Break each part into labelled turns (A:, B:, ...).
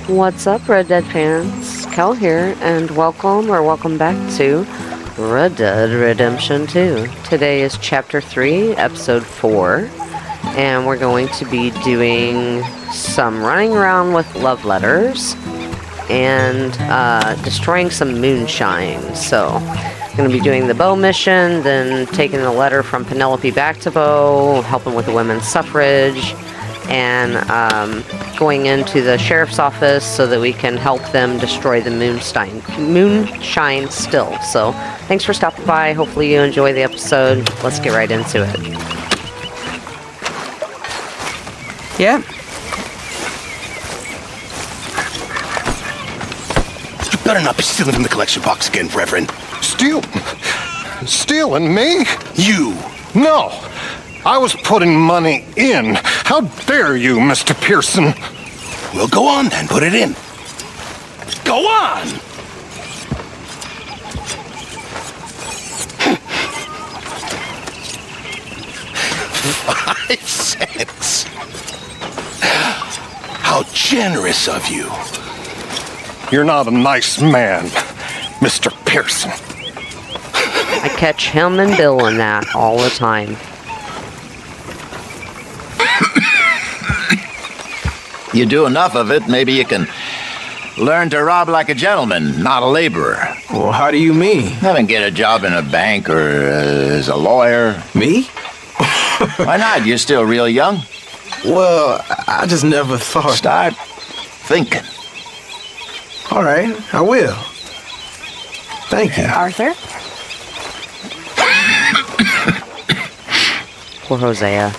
A: What's up, Red Dead fans? Kel here, and welcome back to Red Dead Redemption 2. Today is Chapter 3, Episode 4, and we're going to be doing some running around with love letters and destroying some moonshine. So, I'm going to be doing the Bow mission, then taking the letter from Penelope back to Bow, helping with the women's suffrage, and going into the sheriff's office so that we can help them destroy the moonshine still. So, thanks for stopping by. Hopefully you enjoy the episode. Let's get right into it.
B: Yeah.
C: You better not be stealing from the collection box again, Reverend.
D: Stealing me?
C: You!
D: No! I was putting money in. How dare you, Mr. Pearson?
C: Well, go on then, put it in. Go on! 5 cents. How generous of you.
D: You're not a nice man, Mr. Pearson.
A: I catch him and Bill in that all the time.
E: You do enough of it, maybe you can learn to rob like a gentleman, not a laborer.
B: Well, how do you mean?
E: Have him get a job in a bank or as a lawyer.
B: Me?
E: Why not? You're still real young.
B: Well, I just never thought...
E: Start thinking.
B: All right, I will. Thank you.
A: Arthur? Poor Hosea.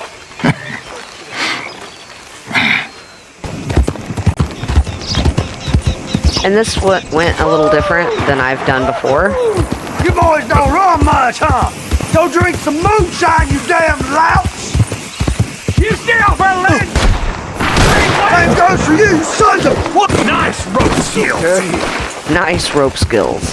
A: And this went a little different than I've done before.
F: You boys don't run much, huh? Go drink some moonshine, you damn louts! You stay off our land! Same goes for you, sons of what? Nice rope skills!
A: Nice rope skills.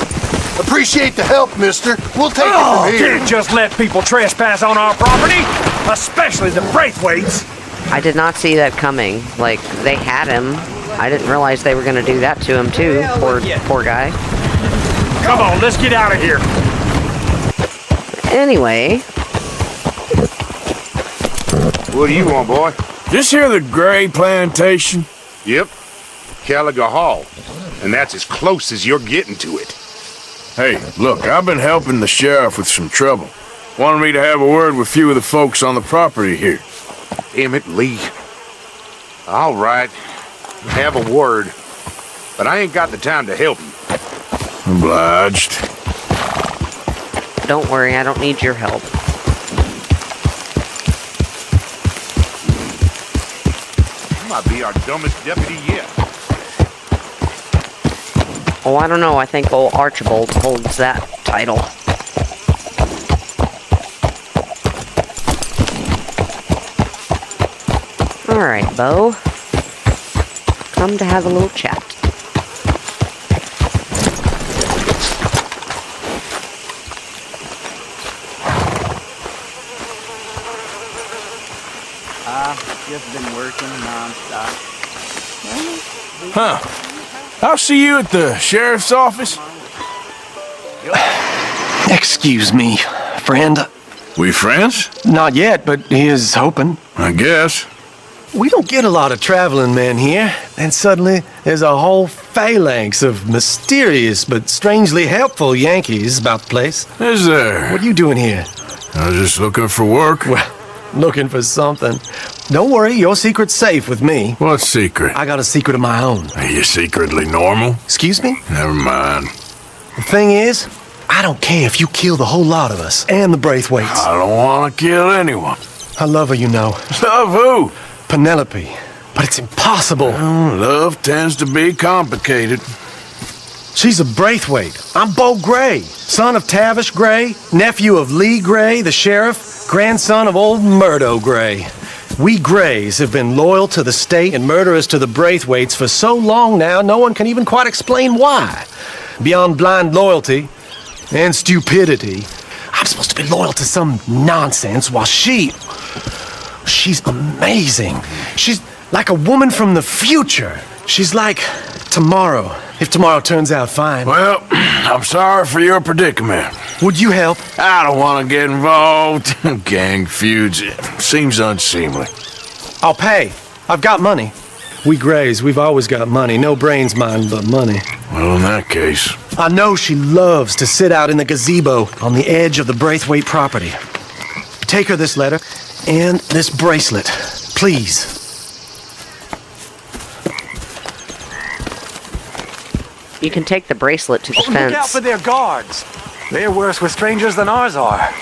D: Appreciate the help, mister. We'll take it
F: Oh,
D: from here.
F: can't just let people trespass on our property, especially the Braithwaites.
A: I did not see that coming. Like, they had him. I didn't realize they were going to do that to him, too. Poor guy.
F: Come on, let's get out of here.
A: Anyway.
G: What do you want, boy?
H: This here the Gray Plantation?
G: Yep. Caliga Hall. And that's as close as you're getting to it.
H: Hey, look, I've been helping the sheriff with some trouble. Wanted me to have a word with a few of the folks on the property here.
G: Damn it, Lee. All right. Have a word. But I ain't got the time to help you.
H: Obliged.
A: Don't worry, I don't need your help.
G: You might be our dumbest deputy yet.
A: Oh, I don't know. I think old Archibald holds that title. Alright, Bo. Come to have a little chat.
I: Just been working non-stop.
H: Huh. I'll see you at the sheriff's office.
C: Excuse me, friend.
H: We friends?
C: Not yet, but he is hoping.
H: I guess.
J: We don't get a lot of traveling men here, and suddenly there's a whole phalanx of mysterious but strangely helpful Yankees about the place.
H: Is there?
J: What are you doing here?
H: I was just looking for work.
J: Well, looking for something. Don't worry, your secret's safe with me.
H: What secret?
J: I got a secret of my own.
H: Are you secretly normal?
J: Excuse me?
H: Never mind.
J: The thing is, I don't care if you kill the whole lot of us and the Braithwaites.
H: I don't want to kill anyone.
J: I love her, you know.
H: Love who?
J: Penelope. But it's impossible.
H: Well, love tends to be complicated.
J: She's a Braithwaite. I'm Beau Gray, son of Tavish Gray, nephew of Lee Gray, the sheriff, grandson of old Murdo Gray. We Grays have been loyal to the state and murderous to the Braithwaites for so long now, no one can even quite explain why. Beyond blind loyalty and stupidity, I'm supposed to be loyal to some nonsense while she's amazing. She's like a woman from the future. She's like tomorrow, if tomorrow turns out fine.
H: Well, I'm sorry for your predicament.
J: Would you help?
H: I don't want to get involved. Gang feuds. It seems unseemly.
J: I'll pay. I've got money. We Grays, we've always got money. No brains, mind, but money.
H: Well, in that case...
J: I know she loves to sit out in the gazebo on the edge of the Braithwaite property. Take her this letter and this bracelet, please.
A: You can take the bracelet to the fence.
F: Look out for their guards. They're worse with strangers than ours are.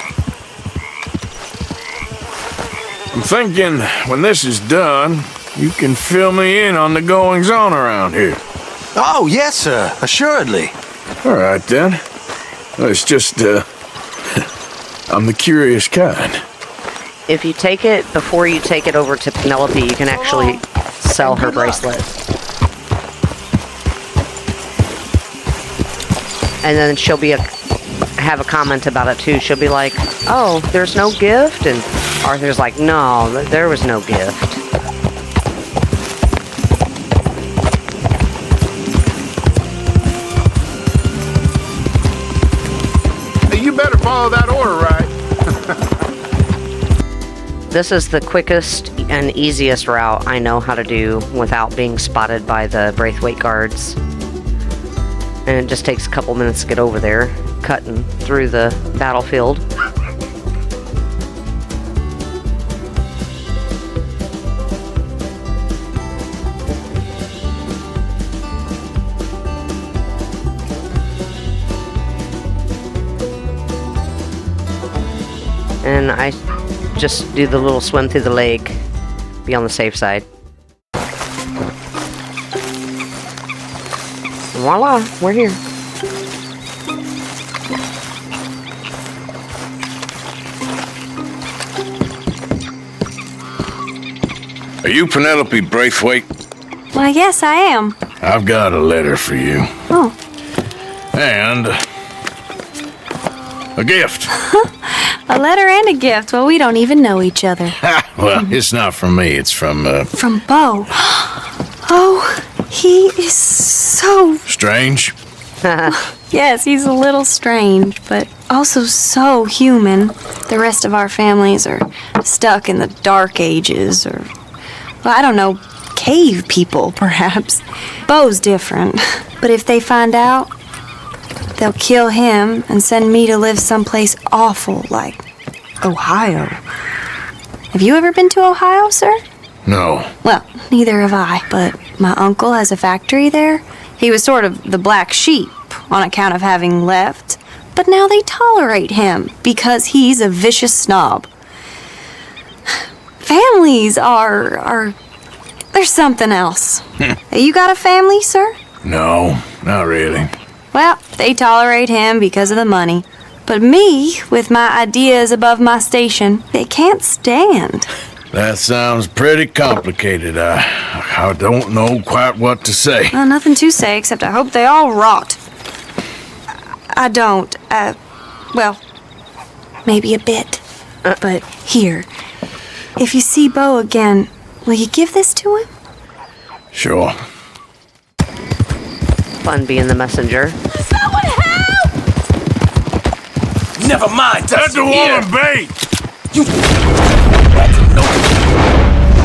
H: I'm thinking, when this is done, you can fill me in on the goings-on around here.
F: Oh, yes, sir. Assuredly.
H: All right, then. Well, it's just, I'm the curious kind.
A: If you take it before you take it over to Penelope, you can actually sell her bracelet. And then she'll be have a comment about it too. She'll be like, "Oh, there's no gift," and Arthur's like, "No, there was no gift."
G: You better follow that order right.
A: This is the quickest and easiest route I know how to do without being spotted by the Braithwaite guards. And it just takes a couple minutes to get over there, cutting through the battlefield. And I just do the little swim through the lake, be on the safe side. Voila, we're here.
H: Are you Penelope Braithwaite?
K: Why, yes, I am.
H: I've got a letter for you.
K: Oh.
H: And a gift.
K: A letter and a gift. Well, we don't even know each other.
H: Well, it's not from me. It's from,
K: From Bo. Oh, he is so...
H: Strange?
K: Yes, he's a little strange, but also so human. The rest of our families are stuck in the Dark Ages, or, well, I don't know, cave people, perhaps. Bo's different. But if they find out, they'll kill him and send me to live someplace awful like Ohio. Have you ever been to Ohio, sir?
H: No.
K: Well, neither have I, but my uncle has a factory there. He was sort of the black sheep on account of having left, but now they tolerate him because he's a vicious snob. Families are there's something else. You got a family, sir?
H: No, not really.
K: Well, they tolerate him because of the money. But me, with my ideas above my station, they can't stand.
H: That sounds pretty complicated. I don't know quite what to say.
K: Well, nothing to say, except I hope they all rot. I don't, well, maybe a bit. But here, if you see Bo again, will you give this to him?
H: Sure.
A: Fun being the messenger.
C: Someone help! Never mind,
H: That's a woman bait!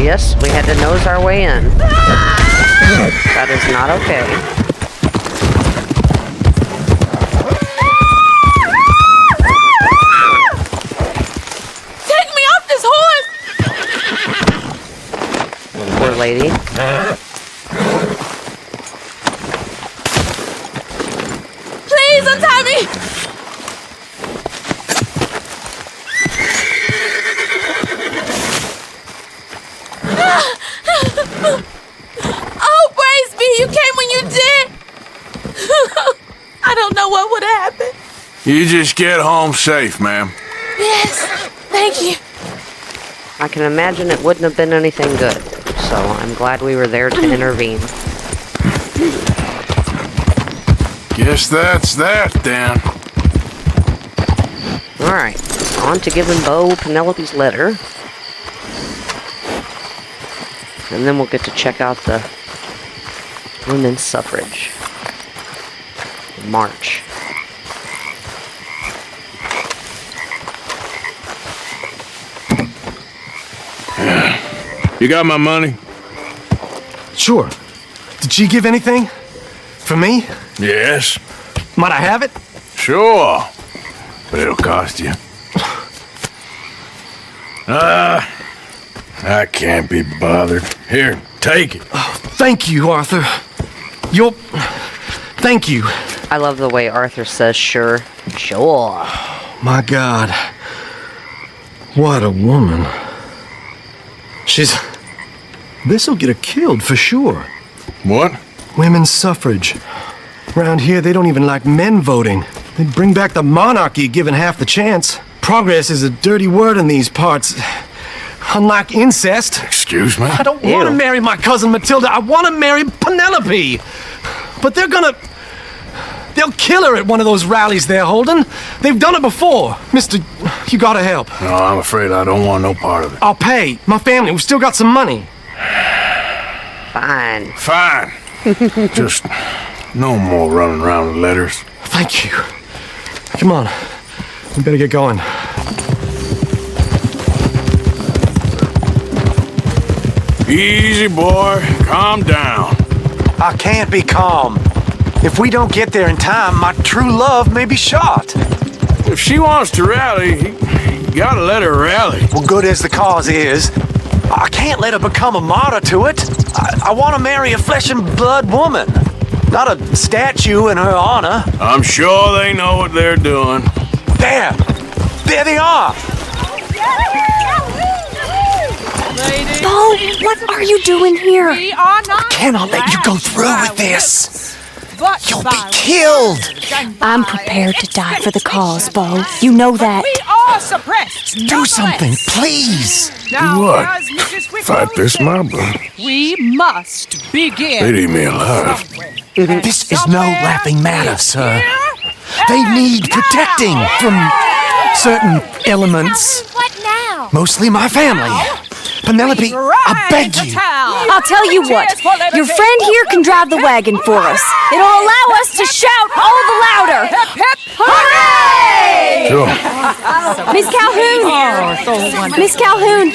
A: Yes, we had to nose our way in. That is not okay.
C: Take me off this horse!
A: Poor lady.
C: Please untie me! Oh, praise be, you came when you did. I don't know what would happen.
H: You just get home safe, ma'am.
C: Yes, thank you.
A: I can imagine it wouldn't have been anything good, so I'm glad we were there to intervene.
H: Guess that's that, then.
A: Alright, on to giving Bo Penelope's letter. And then we'll get to check out the women's suffrage. March.
H: You got my money?
J: Sure. Did she give anything? For me?
H: Yes.
J: Might I have it?
H: Sure. But it'll cost you. I can't be bothered. Here, take it.
J: Oh, thank you, Arthur. Thank you.
A: I love the way Arthur says sure. Sure.
J: My God. What a woman. This'll get her killed for sure.
H: What?
J: Women's suffrage. Around here, they don't even like men voting. They'd bring back the monarchy given half the chance. Progress is a dirty word in these parts. Unlike incest.
H: Excuse me?
J: I don't want to marry my cousin Matilda. I want to marry Penelope. But they'll kill her at one of those rallies they're holding. They've done it before. Mister, you gotta help.
H: No, I'm afraid I don't want no part of it.
J: I'll pay. My family, we've still got some money.
A: Fine.
H: Fine. Just no more running around with letters.
J: Thank you. Come on. We better get going.
H: Easy, boy. Calm down.
J: I can't be calm. If we don't get there in time, my true love may be shot.
H: If she wants to rally, you gotta let her rally.
J: Well, good as the cause is, I can't let her become a martyr to it. I want to marry a flesh and blood woman, not a statue in her honor.
H: I'm sure they know what they're doing.
J: There they are.
K: Bo, what are you doing here?
C: We are not.
J: I cannot let you go through with this. You'll be
C: violence.
J: killed.
K: I'm prepared to die for the cause, Bo. You know that.
C: We are suppressed.
J: Do something, please.
C: Now,
H: what?
C: as Mrs. Wicklow
H: Fight this mob.
C: we must begin.
H: They'd eat me alive.
J: This is no laughing matter, sir. They need protecting from certain elements.
K: What now?
J: Mostly my family. Penelope, I beg you.
K: I'll tell you what. Your friend here can drive the wagon for us. It'll allow us to shout all the louder. Hooray!
H: Sure.
K: Miss Calhoun! Miss Calhoun!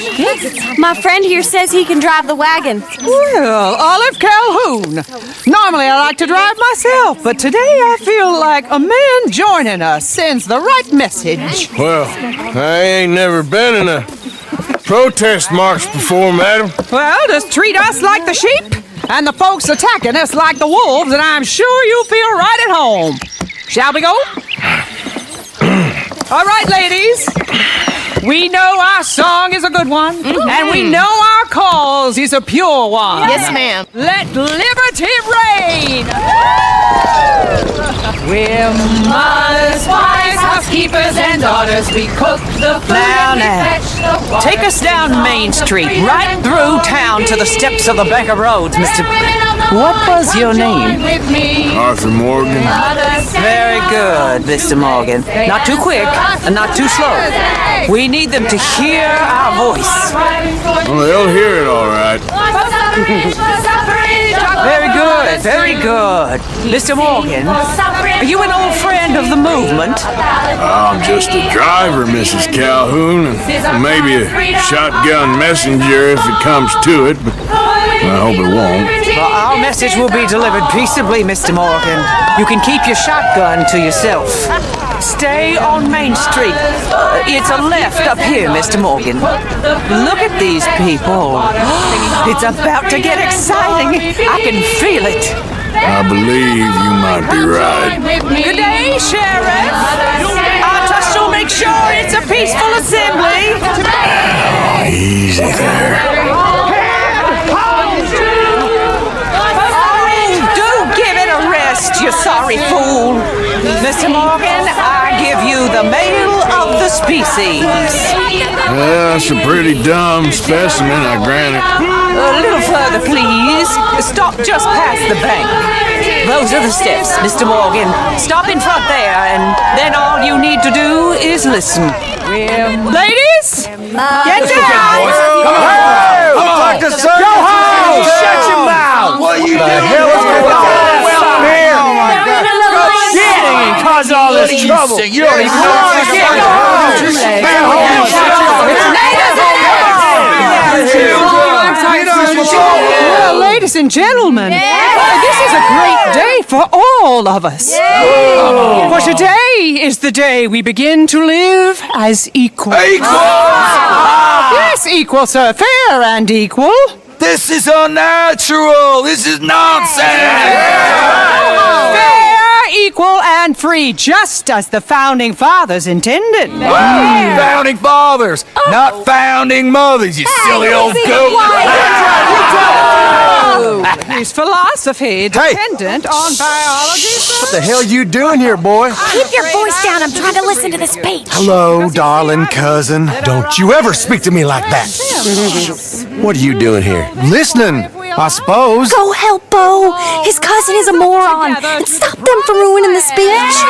K: My friend here says he can drive the wagon.
C: Well, Olive Calhoun. Normally I like to drive myself, but today I feel like a man joining us sends the right message.
H: Well, I ain't never been in a protest march before, madam.
C: Well, just treat us like the sheep, and the folks attacking us like the wolves, and I'm sure you'll feel right at home. Shall we go? All right, ladies. We know our song is a good one, and we know our cause is a pure one.
L: Yes, ma'am.
C: Let liberty reign! We're mothers, wives, housekeepers, and daughters. We cook the food and we fetch the water. Take us down Main Street, right through town to the steps of the Bank of Roads, Mr. What was your name?
H: Arthur Morgan.
C: Very good, Mr. Morgan. Not too quick and not too slow. We need them to hear our voice.
H: Well, they'll hear it all right.
C: Very good, very good. Mr. Morgan, are you an old friend of the movement?
H: I'm just a driver, Mrs. Calhoun, and maybe a shotgun messenger if it comes to it, but I hope it won't.
C: Well, our message will be delivered peaceably, Mr. Morgan. You can keep your shotgun to yourself. Stay on Main Street. It's a left up here, Mr. Morgan. Look at these people. It's about to get exciting. I can feel it.
H: I believe you might be right.
C: Good day, Sheriff. Our trust will make sure it's a peaceful assembly.
H: Oh, easy there.
C: Do give it a rest, you sorry fool. Mr. Morgan, I give you the male of the species.
H: Well, that's a pretty dumb specimen, I grant it.
C: A little further, please. Stop just past the bank. Those are the steps, Mr. Morgan. Stop in front there, and then all you need to do is listen. Ladies, get down!
J: Come on! Go home! Shut your mouth!
B: What are you
J: The
B: doing?
J: hell is going
F: cause all this trouble?
E: You don't even
C: Well, ladies and gentlemen, this is a great day for all of us. For today is the day we begin to live as equals. Yes, equal, sir. Fair and equal.
F: This is unnatural. This is nonsense.
C: Fair, equal, and free, just as the founding fathers intended.
F: Founding fathers, not founding mothers, you silly old goat.
C: Is philosophy dependent on biology, sir?
J: What the hell you doing here, boy?
L: Keep your voice down. I'm trying to listen to the speech.
J: Hello, darling cousin. Don't you ever speak to me like that. What are you doing here? Listening, I suppose.
L: Go help Bo. His cousin is a moron. And stop them from ruining the speech.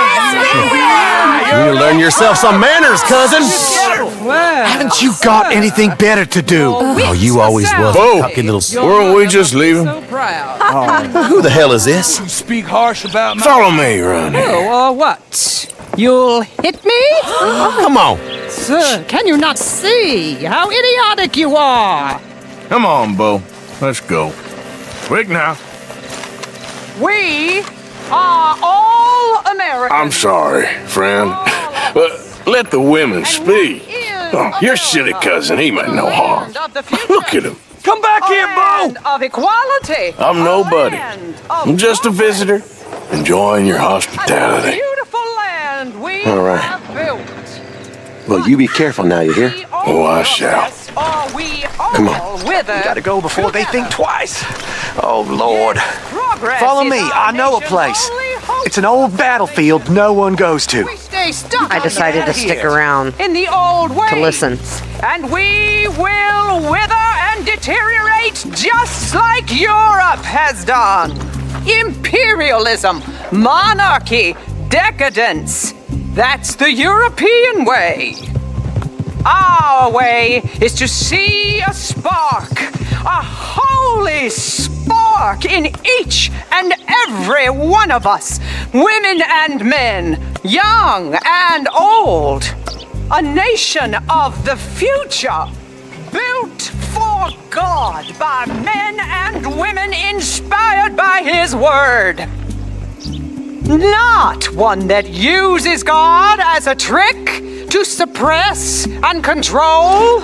J: You need to learn yourself some manners, cousin. Haven't you got anything better to do? Oh, you always was a cocky little...
H: Weren't we just leaving?
J: Who the hell is this?
F: Speak harsh about my...
H: Follow me around here.
C: Oh, or what? You'll hit me?
J: Come on.
C: Sir, can you not see how idiotic you are?
H: Come on, Bo. Let's go. Quick now.
C: We are all Americans.
H: I'm sorry, friend. Let the women speak. Oh, your silly cousin, he meant no harm. Look at him.
F: Come back here, Bo.
C: Of equality.
H: I'm nobody. I'm just a visitor, enjoying your hospitality.
C: Beautiful land we
J: All right.
C: have built.
J: Well, you be careful now, you hear?
H: Oh, I shall.
J: Come on.
F: Gotta go before they think twice. Oh, Lord. Follow me. I know a place. It's an old battlefield no one goes to.
A: I decided to stick around
C: in the old ways,
A: to listen.
C: And we will wither and deteriorate just like Europe has done. Imperialism, monarchy, decadence. That's the European way. Our way is to see a spark, a holy spark in each and every one of us, women and men, young and old. A nation of the future, built for God by men and women inspired by His Word. Not one that uses God as a trick to suppress and control.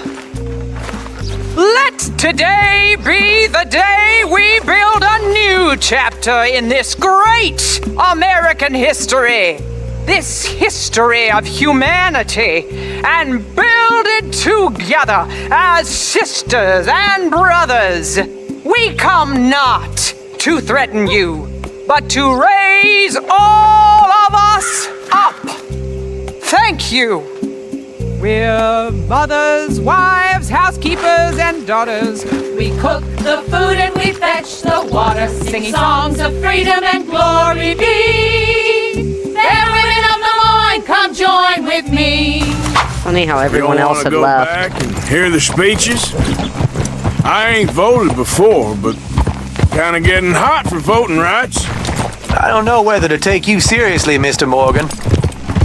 C: Let today be the day we build a new chapter in this great American history, this history of humanity, and build it together as sisters and brothers. We come not to threaten you, but to raise all of us up. Thank you. We're mothers, wives, housekeepers, and daughters.
M: We cook the food and we fetch the water, singing songs of freedom and glory be. Fair women of the morn, come join with me.
A: Funny how everyone else had
H: go
A: left.
H: Back and hear the speeches? I ain't voted before, but kind of getting hot for voting rights.
F: I don't know whether to take you seriously, Mr. Morgan.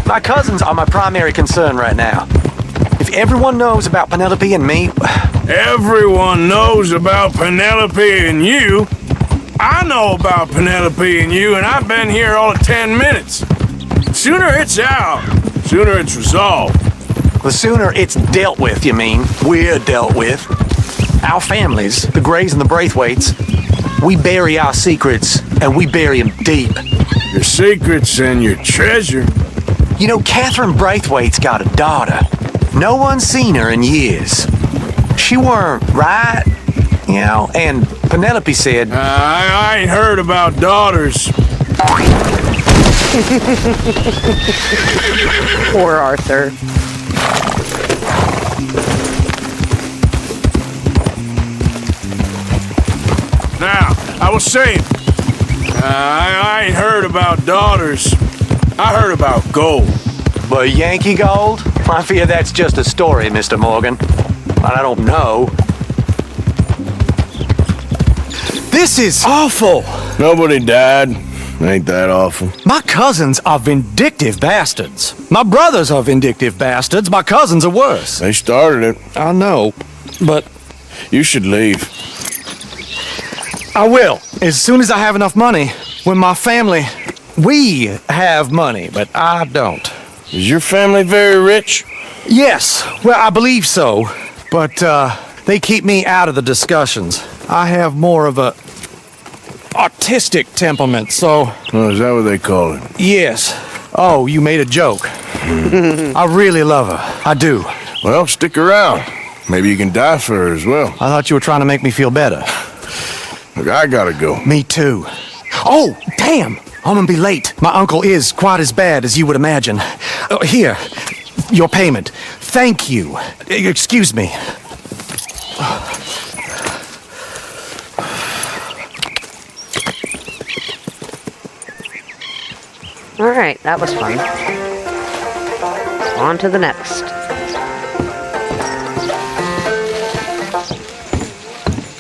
F: My cousins are my primary concern right now. If everyone knows about Penelope and me...
H: Everyone knows about Penelope and you. I know about Penelope and you, and I've been here all of 10 minutes. Sooner it's out, sooner it's resolved.
F: The sooner it's dealt with, you mean. We're dealt with. Our families, the Grays and the Braithwaites, we bury our secrets, and we bury them deep.
H: Your secrets and your treasure.
F: You know, Catherine Braithwaite's got a daughter. No one's seen her in years. She weren't right, you know, and Penelope said...
H: I ain't heard about daughters.
A: Poor Arthur.
H: Now, I was saying, I ain't heard about daughters. I heard about gold.
F: But Yankee gold? I fear that's just a story, Mr. Morgan. I don't know.
J: This is awful.
H: Nobody died.
N: Ain't that awful?
J: My cousins are vindictive bastards. My brothers are vindictive bastards. My cousins are worse.
N: They started it.
J: I know, but
N: You should leave.
J: I will, as soon as I have enough money. When my family, we have money, but I don't.
N: Is your family very rich?
J: Yes, well, I believe so, but they keep me out of the discussions. I have more of a artistic temperament, so...
N: Oh, is that what they call it?
J: Yes. Oh, you made a joke. I really love her. I do.
N: Well, stick around. Maybe you can die for her as well.
J: I thought you were trying to make me feel better.
N: Look, I gotta go.
J: Me too. Oh, damn! I'm gonna be late. My uncle is quite as bad as you would imagine. Here, your payment. Thank you. Excuse me.
A: All right, that was fun. On to the next.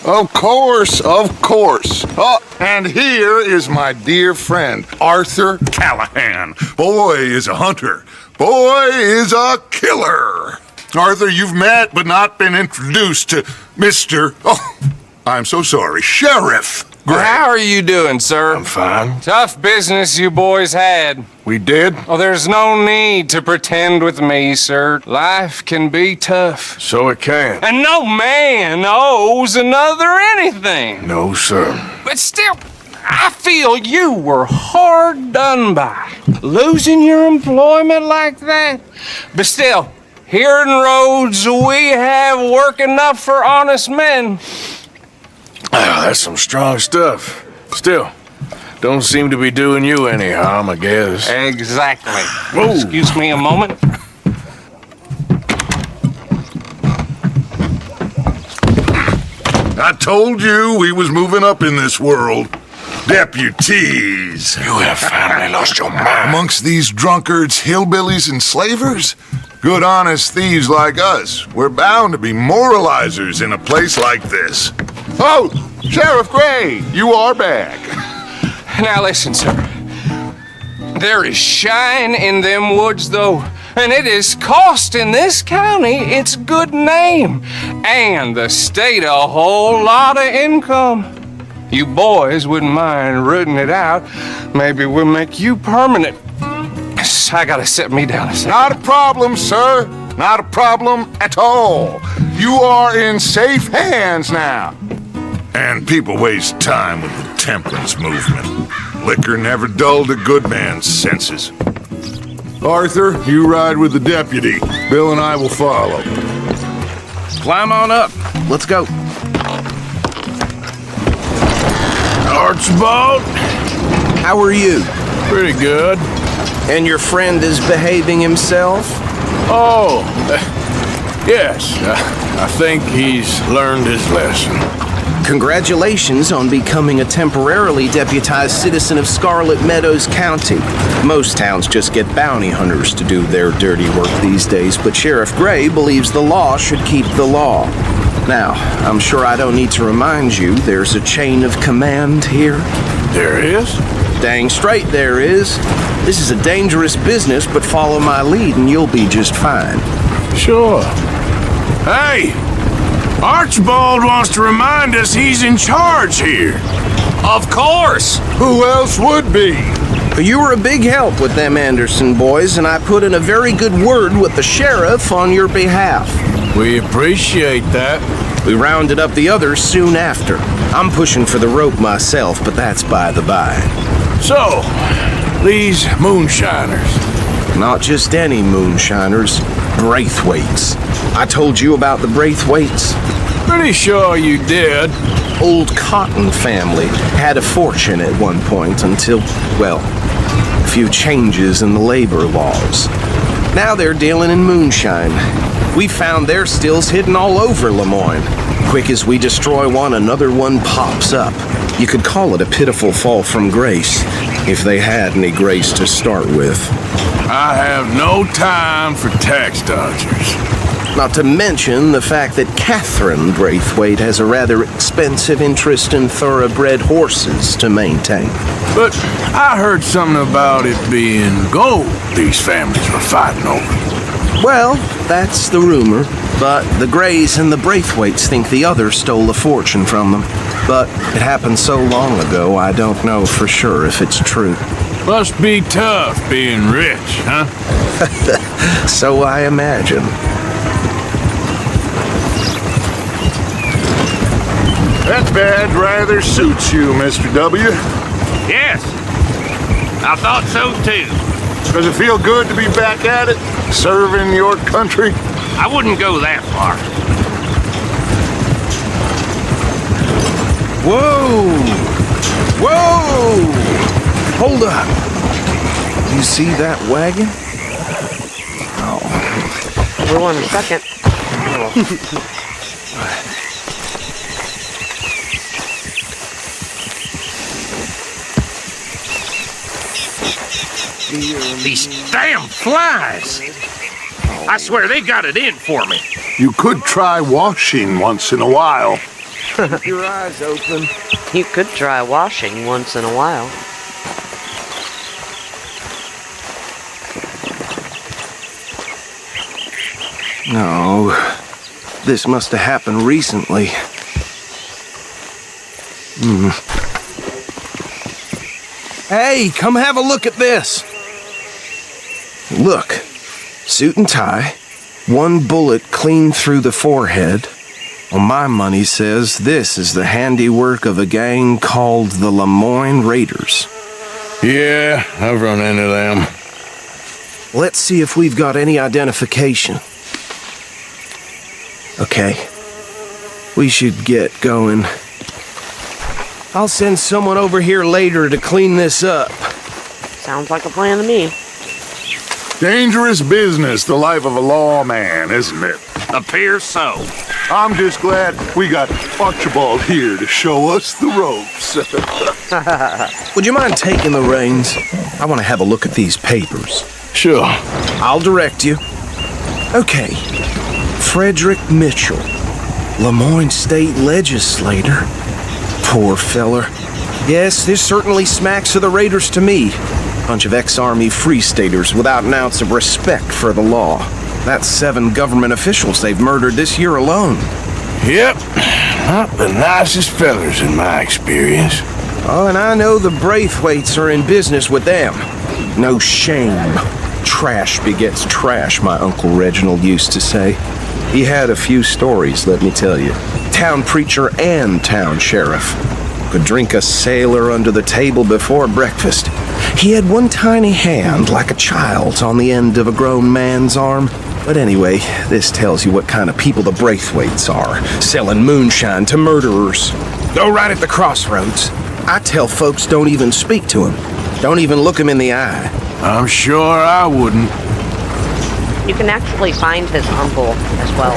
D: Of course, of course. Oh, and here is my dear friend, Arthur Callahan. Boy is a hunter. Boy is a killer. Arthur, you've met but not been introduced to Mr. Oh, I'm so sorry, Sheriff Gray.
O: How are you doing, sir?
N: I'm fine.
O: Tough business you boys had.
D: We did?
O: Oh, there's no need to pretend with me, sir. Life can be tough.
N: So it can.
O: And no man owes another anything.
N: No, sir.
O: But still, I feel you were hard done by. Losing your employment like that. But still, here in Rhodes, we have work enough for honest men.
N: Oh, that's some strong stuff. Still, don't seem to be doing you any harm, I guess.
O: Exactly.
N: Whoa.
O: Excuse me a moment.
D: I told you we was moving up in this world. Deputies.
N: You have finally lost your mind.
D: Amongst these drunkards, hillbillies, and slavers? Good honest thieves like us. We're bound to be moralizers in a place like this. Oh, Sheriff Gray, you are back.
O: Now listen, sir. There is shine in them woods, though, and it is costing this county its good name and the state a whole lot of income. You boys wouldn't mind rooting it out. Maybe we'll make you permanent. I gotta sit me down a second.
D: Not a problem, sir. Not a problem at all. You are in safe hands now. And people waste time with the temperance movement. Liquor never dulled a good man's senses. Arthur, you ride with the deputy. Bill and I will follow.
B: Climb on up. Let's go.
N: Archibald?
B: How are you?
N: Pretty good.
B: And your friend is behaving himself?
N: Oh, yes. I think he's learned his lesson.
B: Congratulations on becoming a temporarily deputized citizen of Scarlet Meadows County. Most towns just get bounty hunters to do their dirty work these days, but Sheriff Gray believes the law should keep the law. Now, I'm sure I don't need to remind you there's a chain of command here.
N: There is?
B: Dang straight there is. This is a dangerous business, but follow my lead and you'll be just fine.
N: Sure.
H: Hey! Archibald wants to remind us he's in charge here.
O: Of course!
D: Who else would be?
B: You were a big help with them Anderson boys, and I put in a very good word with the sheriff on your behalf.
N: We appreciate that.
B: We rounded up the others soon after. I'm pushing for the rope myself, but that's by the by.
H: So, these moonshiners.
B: Not just any moonshiners, Braithwaites. I told you about the Braithwaites?
N: Pretty sure you did.
B: Old Cotton family had a fortune at one point until, well, a few changes in the labor laws. Now they're dealing in moonshine. We found their stills hidden all over Lemoyne. Quick as we destroy one, another one pops up. You could call it a pitiful fall from grace, if they had any grace to start with.
H: I have no time for tax dodgers.
B: Not to mention the fact that Catherine Braithwaite has a rather expensive interest in thoroughbred horses to maintain.
H: But I heard something about it being gold these families were fighting over.
B: Well, that's the rumor. But the Greys and the Braithwaites think the others stole a fortune from them. But it happened so long ago, I don't know for sure if it's true.
H: Must be tough being rich, huh?
B: So I imagine.
D: That badge rather suits you, Mr. W.
G: Yes, I thought so too.
D: Does it feel good to be back at it, serving your country?
G: I wouldn't go that far.
B: Whoa! Whoa! Hold up. You see that wagon? Oh.
A: We'll in a second.
G: These damn flies! I swear they got it in for me.
D: You could try washing once in a while.
B: Keep your eyes open.
A: You could try washing once in a while.
B: No, this must have happened recently. Hey, come have a look at this. Look, suit and tie, one bullet clean through the forehead. Well, my money says this is the handiwork of a gang called the Lemoyne Raiders.
N: Yeah, I've run into them.
B: Let's see if we've got any identification. Okay, we should get going. I'll send someone over here later to clean this up.
A: Sounds like a plan to me.
D: Dangerous business, the life of a lawman, isn't it?
G: Appears so.
D: I'm just glad we got Archibald here to show us the ropes.
B: Would you mind taking the reins? I want to have a look at these papers.
N: Sure.
B: I'll direct you. Okay. Frederick Mitchell, Lemoyne State Legislator. Poor feller. Yes, this certainly smacks of the Raiders to me. Bunch of ex-Army Free Staters without an ounce of respect for the law. That's 7 government officials they've murdered this year alone.
N: Yep. Not the nicest fellers in my experience.
B: Oh, and I know the Braithwaites are in business with them. No shame. Trash begets trash, my Uncle Reginald used to say. He had a few stories, let me tell you. Town preacher and town sheriff. Could drink a sailor under the table before breakfast. He had one tiny hand, like a child's, on the end of a grown man's arm. But anyway, this tells you what kind of people the Braithwaites are, selling moonshine to murderers. Go right at the crossroads. I tell folks don't even speak to him. Don't even look him in the eye.
H: I'm sure I wouldn't.
A: You can actually find his uncle as well.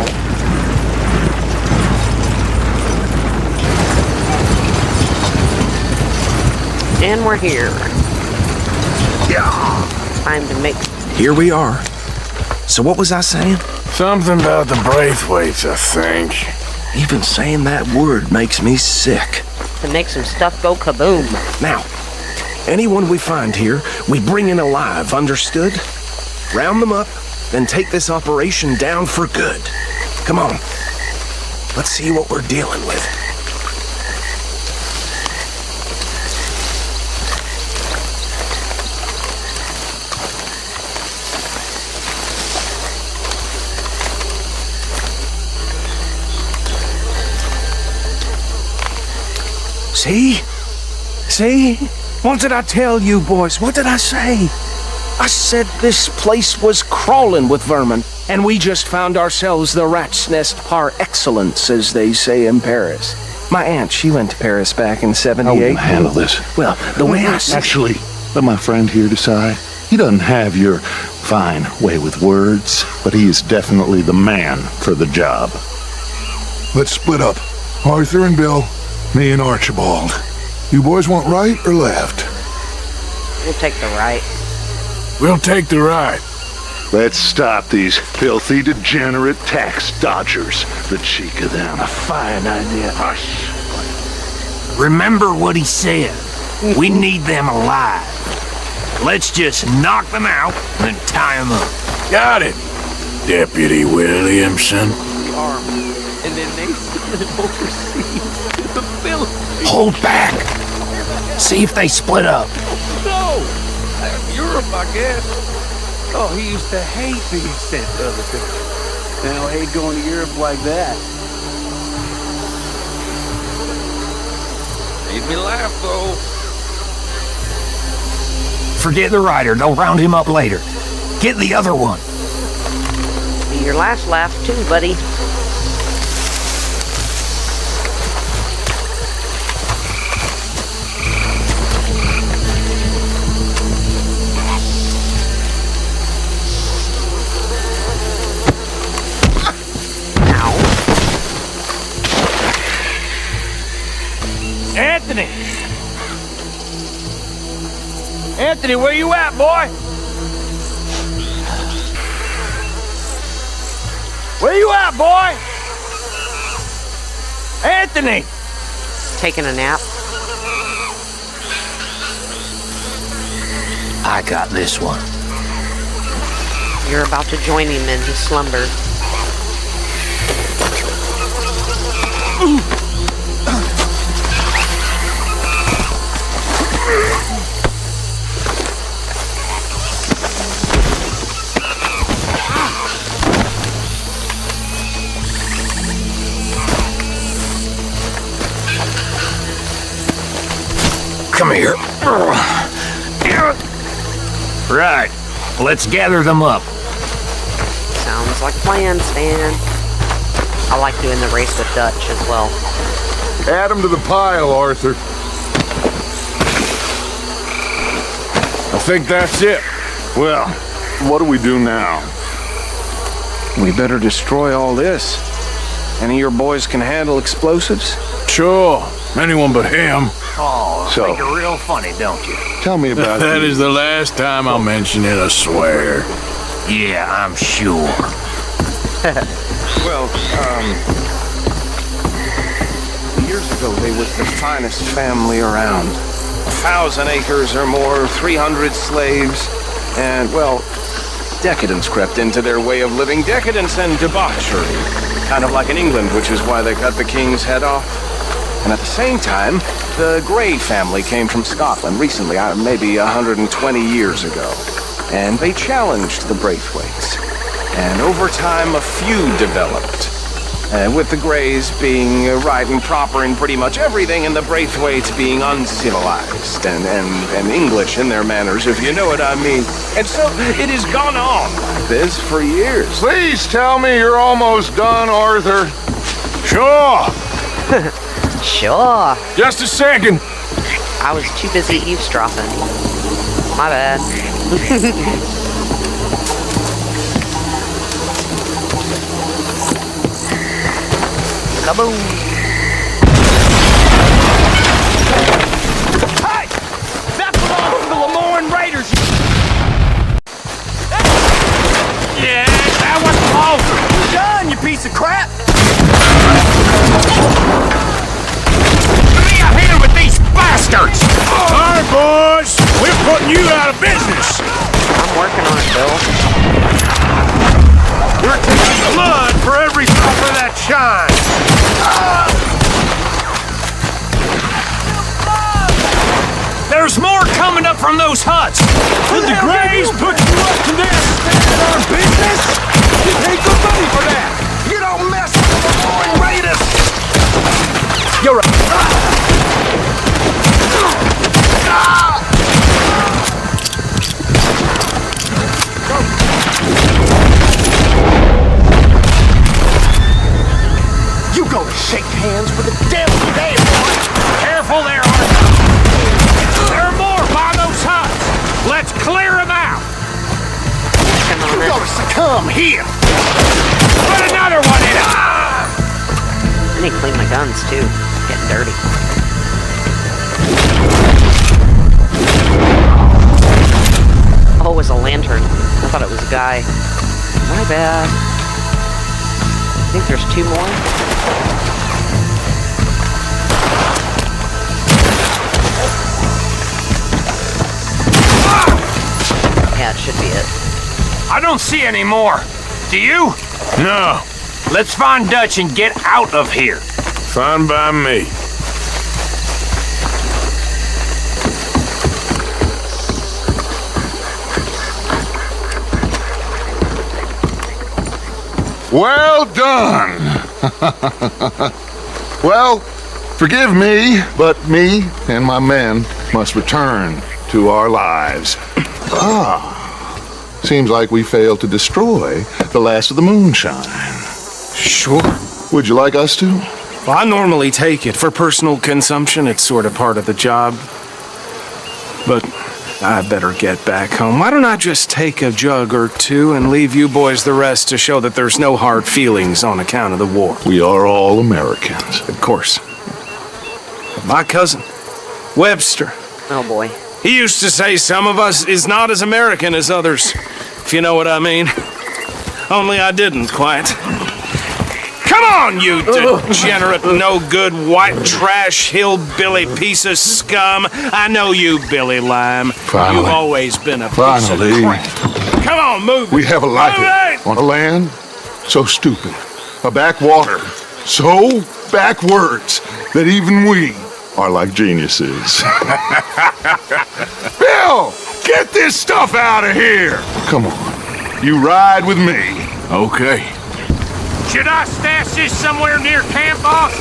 A: And we're here. Time to make...
B: Here we are. So what was I saying?
N: Something about the Braithwaites, I think.
B: Even saying that word makes me sick.
A: To make some stuff go kaboom.
B: Now, anyone we find here, we bring in alive, understood? Round them up, then take this operation down for good. Come on. Let's see what we're dealing with. See? See? What did I tell you, boys? What did I say? I said this place was crawling with vermin, and we just found ourselves the rat's nest par excellence, as they say in Paris. My aunt, she went to Paris back in '78.
P: I will handle this.
B: Well, the way I see...
P: Actually, let my friend here decide. He doesn't have your fine way with words, but he is definitely the man for the job.
D: Let's split up. Arthur and Bill, me and Archibald. You boys want right or left?
A: We'll take the right.
H: We'll take the right.
P: Let's stop these filthy, degenerate tax dodgers. The cheek of them.
B: A fine idea.
G: Remember what he said.
F: We need them alive. Let's just knock them out and tie them up.
H: Got it, Deputy Williamson.
Q: And then they send it overseas to the Philippines.
F: Hold back. See if they split up.
Q: No! Europe, I guess. Oh, he used to hate being sent to other countries. Now hate going to Europe like that. Made me laugh, though.
F: Forget the rider. They'll round him up later. Get the other one.
A: Be your last laugh, too, buddy.
F: Anthony! Anthony, where you at, boy? Where you at, boy? Anthony!
A: Taking a nap.
F: I got this one.
A: You're about to join him in his slumber.
F: Come here. Right. Let's gather them up.
A: Sounds like a plan, Stan. I like doing the race with Dutch as well.
D: Add them to the pile, Arthur.
N: I think that's it.
P: Well, what do we do now?
B: We better destroy all this. Any of your boys can handle explosives?
H: Sure, anyone but him.
F: Oh,
P: So-
F: think you're real funny, don't you?
P: Tell me about
H: That is the last time I'll mention it, I swear.
F: Yeah, I'm sure.
B: Well, years ago they was the finest family around. 1,000 acres or more, 300 slaves, and, well, decadence crept into their way of living. Decadence and debauchery. Kind of like in England, which is why they cut the king's head off. And at the same time, the Grey family came from Scotland recently, maybe 120 years ago. And they challenged the Braithwaites. And over time, a feud developed. With the Greys being right and proper in pretty much everything, and the Braithwaites being uncivilized and English in their manners, if you know what I mean. And so it has gone on like this for years.
D: Please tell me you're almost done, Arthur.
H: Sure.
A: Sure.
H: Just a second.
A: I was too busy eavesdropping. My bad. Kaboom!
F: Hey! That belongs to the Lemoyne Raiders! Yeah, that was close! You're done, you piece of crap! Give me a hand with these bastards!
H: All right, boys. We're putting you out of business.
A: I'm working on it, Bill.
H: We're taking blood for every drop of that shine.
F: There's more coming up from those huts!
H: Did the Greys put you up to this?
F: In our business? You take the money for that! You don't mess with the Lemoyne Raiders! You're You go to shake hands with the devil today, boy! Careful there, Arthur! There are more by those huts! Let's clear them out! You gotta succumb here! Put another one in it!
A: I need to clean my guns, too. Getting dirty. Oh, it was a lantern. I thought it was a guy. My bad. I think there's two more. Yeah, it should be it.
R: I don't see any more. Do you?
H: No.
R: Let's find Dutch and get out of here.
H: Fine by me.
D: Well done. Well, forgive me, but me and my men must return to our lives. Seems like we failed to destroy the last of the moonshine.
J: Sure.
D: Would you like us to?
J: Well, I normally take it. For personal consumption, it's sort of part of the job. But I better get back home. Why don't I just take a jug or two and leave you boys the rest to show that there's no hard feelings on account of the war?
D: We are all Americans.
J: Of course. My cousin, Webster.
A: Oh, boy.
J: He used to say some of us is not as American as others, if you know what I mean. Only I didn't quite. Come on, you degenerate, no-good, white trash, hillbilly piece of scum. I know you, Billy Lime.
D: Finally.
J: You've always been a piece
D: Finally.
J: of crap. Come on, move.
D: We have a life on a land so stupid, a backwater so backwards that even we are like geniuses. Bill, get this stuff out of here. Come on, you ride with me.
H: Okay.
R: Should I stash this somewhere near camp, boss?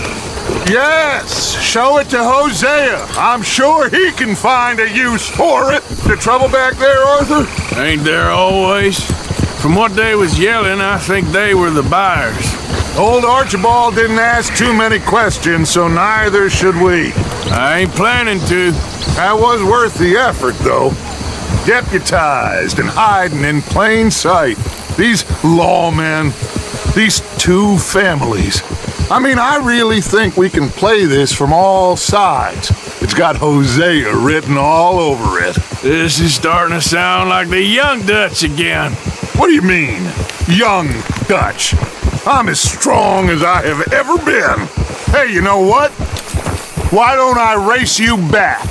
D: Yes, show it to Hosea. I'm sure he can find a use for it. The trouble back there, Arthur?
H: Ain't there always? From what they was yelling, I think they were the buyers.
D: Old Archibald didn't ask too many questions, so neither should we.
H: I ain't planning to.
D: That was worth the effort, though. Deputized and hiding in plain sight. These lawmen, these two families. I mean, I really think we can play this from all sides. It's got Hosea written all over it.
H: This is starting to sound like the young Dutch again.
D: What do you mean, young Dutch? I'm as strong as I have ever been. Hey, you know what? Why don't I race you back?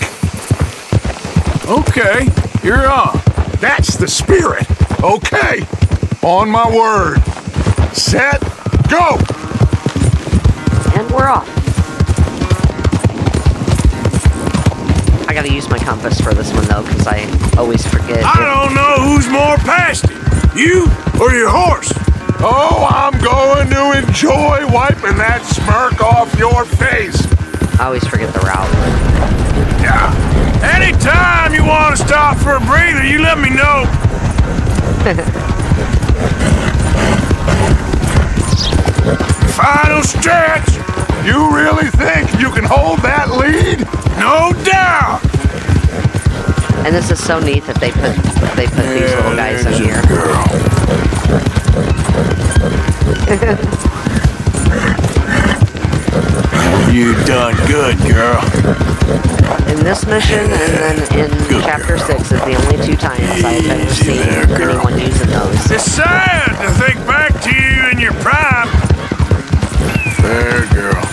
H: Okay, you're on.
D: That's the spirit. Okay, on my word. Set, go!
A: And we're off. I gotta use my compass for this one, though, because I always forget.
H: I don't know who's more past it, you or your horse.
D: Oh, I'm going to enjoy wiping that smirk off your face.
A: I always forget the route.
H: Yeah. Anytime you want to stop for a breather, you let me know. Final stretch.
D: You really think you can hold that lead?
H: No doubt.
A: And this is so neat that they put these little guys in here.
H: You done good, girl.
A: In this mission and then in Chapter 6 is the only two times I've ever seen anyone using those.
H: It's sad to think back to you in your prime. There, girl.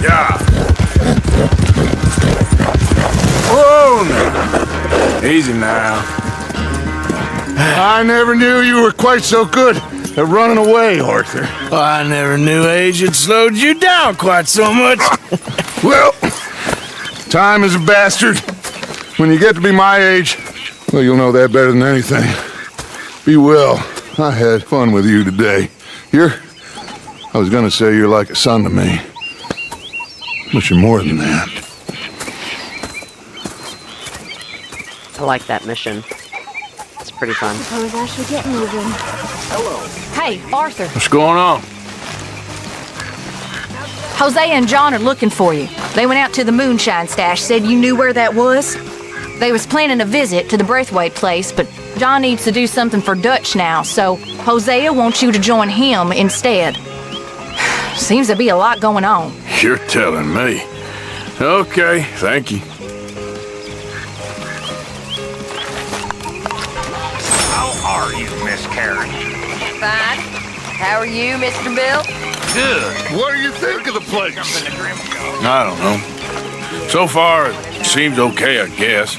H: Yeah. Whoa, now. Easy now.
D: I never knew you were quite so good at running away, Arthur.
H: I never knew age had slowed you down quite so much.
D: Well, time is a bastard. When you get to be my age, well, you'll know that better than anything. Be well. I had fun with you today. I was gonna say you're like a son to me. But you're more than that.
A: I like that mission. It's pretty fun.
L: Suppose I should get moving.
S: Hello. Hey, Arthur.
H: What's going on?
S: Hosea and John are looking for you. They went out to the Moonshine stash, said you knew where that was. They was planning a visit to the Braithwaite place, but John needs to do something for Dutch now, so Hosea wants you to join him instead. Seems to be a lot going on.
H: You're telling me. Okay, thank you.
R: How are you, Miss Carey?
T: Fine. How are you, Mr. Bill?
D: Good. What do you think of the place?
H: I don't know. So far, it seems okay, I guess.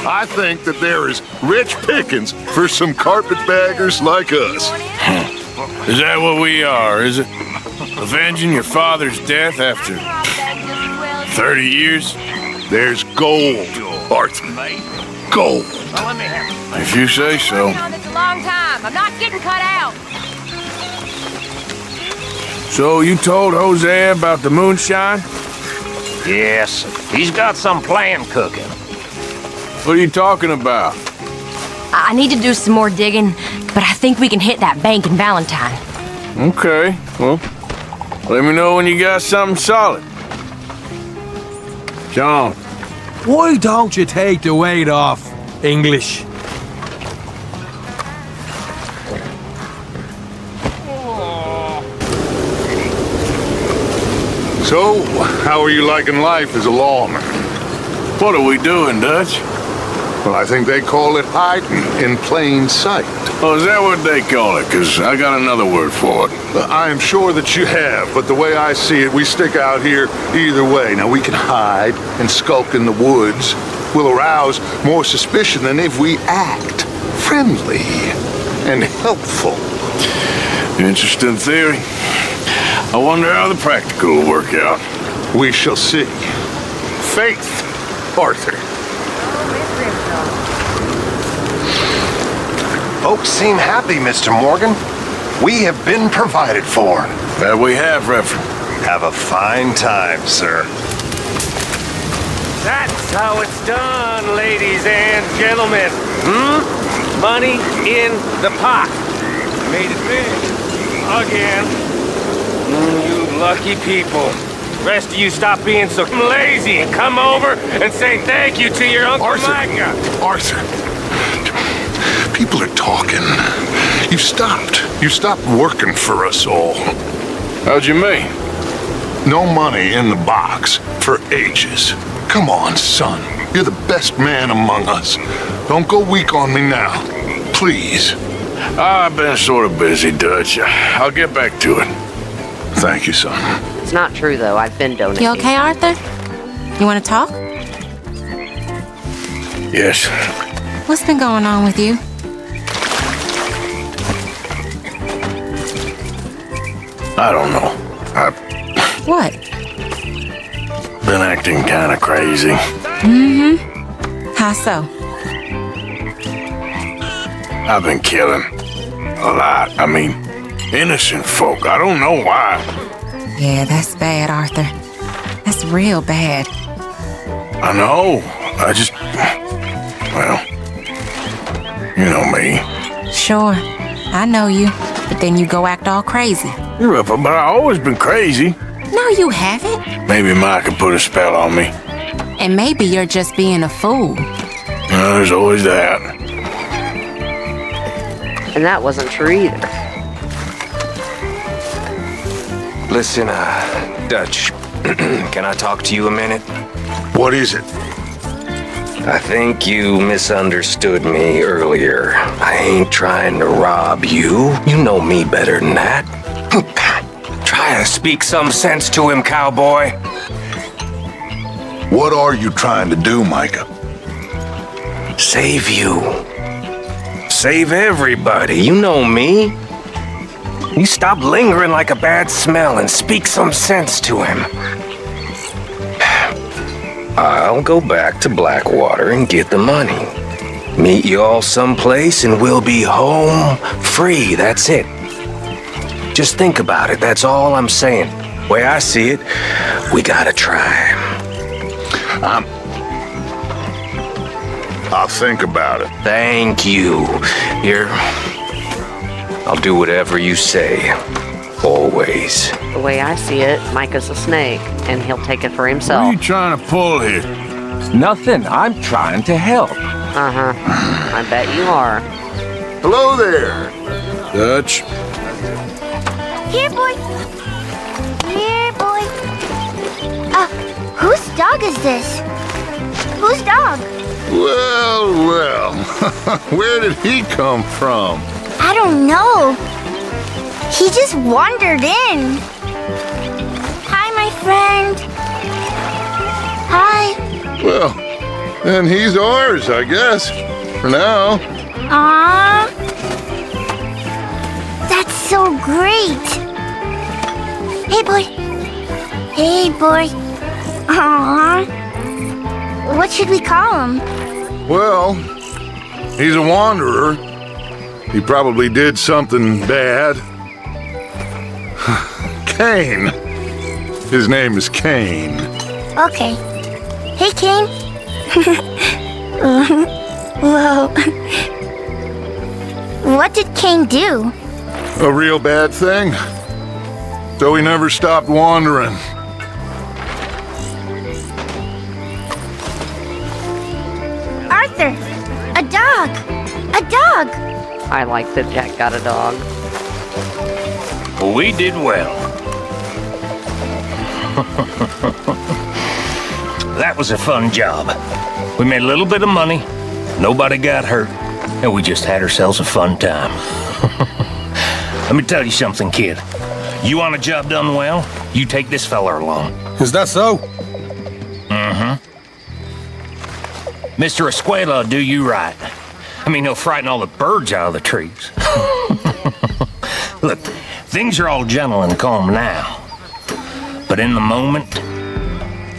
D: I think that there is rich pickings for some carpetbaggers like us.
H: Is that what we are, is it? Avenging your father's death after 30 years?
D: There's gold, Arthur. Gold.
H: If you say so.
M: It's a long time. I'm not getting cut out.
H: So you told Jose about the moonshine?
R: Yes, he's got some plan cooking.
H: What are you talking about?
S: I need to do some more digging, but I think we can hit that bank in Valentine.
H: Okay, well, let me know when you got something solid. John.
F: Why don't you take the weight off, English?
D: So, how are you liking life as a lawman?
H: What are we doing, Dutch?
D: Well, I think they call it hiding in plain sight.
H: Oh, is that what they call it? Because I got another word for it.
D: I am sure that you have, but the way I see it, we stick out here either way. Now, we can hide and skulk in the woods. We'll arouse more suspicion than if we act friendly and helpful.
H: Interesting theory. I wonder how the practical will work out.
D: We shall see. Faith, Arthur.
J: Folks seem happy, Mr. Morgan. We have been provided for.
H: That we have, Reverend.
J: Have a fine time, sir.
R: That's how it's done, ladies and gentlemen. Money in the pot. Made it big. Again. You lucky people. Rest of you stop being so lazy and come over and say thank you to your Uncle Micah.
D: Arthur. People are talking. You stopped. You stopped working for us all.
H: How'd you mean?
D: No money in the box for ages. Come on, son. You're the best man among us. Don't go weak on me now. Please.
H: I've been sort of busy, Dutch. I'll get back to it.
D: Thank you, son.
A: It's not true, though. I've been donating.
L: You okay, Arthur? You want to talk?
H: Yes.
L: What's been going on with you?
H: I don't know.
L: What?
H: Been acting kind of crazy.
L: How so?
H: I've been killing. A lot. I mean, innocent folk. I don't know why.
L: Yeah, that's bad, Arthur. That's real bad.
H: I know. I just... Well... You know me.
L: Sure, I know you. But then you go act all crazy.
H: Yeah, but I've always been crazy.
L: No, you haven't.
H: Maybe Mike could put a spell on me.
L: And maybe you're just being a fool.
H: Well, there's always that.
A: And that wasn't true either.
R: Listen, Dutch, can I talk to you a minute?
D: What is it?
R: I think you misunderstood me earlier. I ain't trying to rob you. You know me better than that. Try to speak some sense to him, cowboy.
D: What are you trying to do, Micah?
R: Save you. Save everybody. You know me. You stop lingering like a bad smell and speak some sense to him. I'll go back to Blackwater and get the money. Meet you all someplace and we'll be home free. That's it. Just think about it. That's all I'm saying. Way I see it, we gotta try.
D: I'll think about it.
R: Thank you. Here, I'll do whatever you say. Always.
A: The way I see it, Micah's a snake, and he'll take it for himself.
H: What are you trying to pull here?
R: Nothing. I'm trying to help.
A: Uh-huh. I bet you are.
D: Hello there.
H: Dutch.
U: Here, boy. Here, boy. Whose dog is this? Whose dog?
D: Well, well. Where did he come from?
U: I don't know. He just wandered in. Hi, my friend. Hi.
D: Well, then he's ours, I guess. For now.
U: Aww. That's so great. Hey, boy. Hey, boy. Aww. What should we call him?
D: Well, he's a wanderer. He probably did something bad. Cain. His name is Cain.
U: Okay. Hey, Cain. Whoa. What did Cain do?
D: A real bad thing. So he never stopped wandering.
U: Arthur, a dog. A dog.
A: I like that Jack got a dog.
R: We did well. That was a fun job. We made a little bit of money, nobody got hurt, and we just had ourselves a fun time. Let me tell you something, kid. You want a job done well, you take this fella along.
J: Is that so?
R: Mm-hmm. Mr. Escuela, do you right. I mean, he'll frighten all the birds out of the trees. Look, things are all gentle and calm now. But in the moment,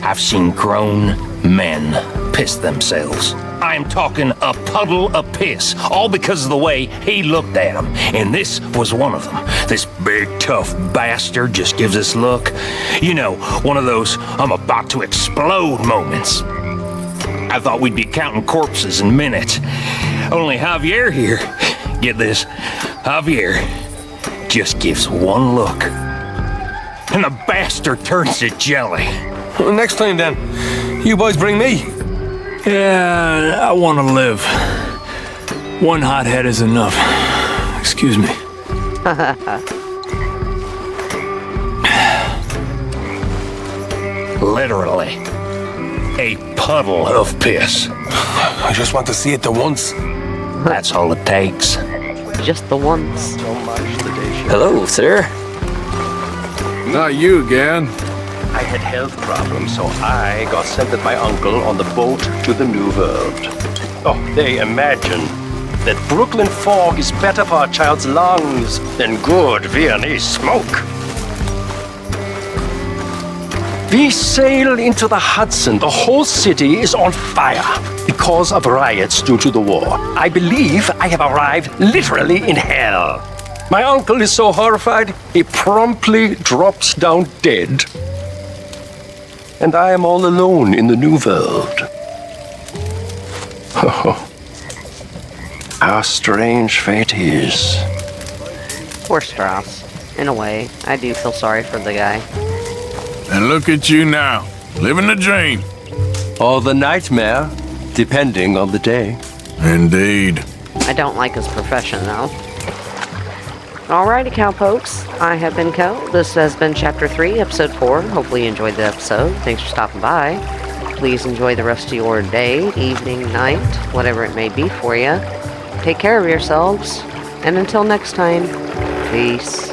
R: I've seen grown men piss themselves. I'm talking a puddle of piss, all because of the way he looked at them. And this was one of them. This big, tough bastard just gives this look. You know, one of those I'm about to explode moments. I thought we'd be counting corpses in minutes. Only Javier here, get this, Javier just gives one look. And the bastard turns to jelly.
J: Well, next time then, you boys bring me.
H: Yeah, I want to live. One hot head is enough. Excuse me.
R: Literally, a puddle of piss.
J: I just want to see it the once.
R: That's all it takes.
A: Just the once.
I: Hello, sir.
H: Not you again.
I: I had health problems, so I got sent with my uncle on the boat to the New World. Oh, they imagine that Brooklyn fog is better for a child's lungs than good Viennese smoke. We sail into the Hudson. The whole city is on fire because of riots due to the war. I believe I have arrived literally in hell. My uncle is so horrified, he promptly drops down dead. And I am all alone in the New World. Oh, how strange fate is.
A: Poor Strauss. In a way, I do feel sorry for the guy.
H: And look at you now, living the dream.
I: Or the nightmare, depending on the day.
H: Indeed.
A: I don't like his profession, though. Alrighty, cowpokes. I have been Kel. This has been Chapter 3, Episode 4. Hopefully you enjoyed the episode. Thanks for stopping by. Please enjoy the rest of your day, evening, night, whatever it may be for you. Take care of yourselves. And until next time, peace.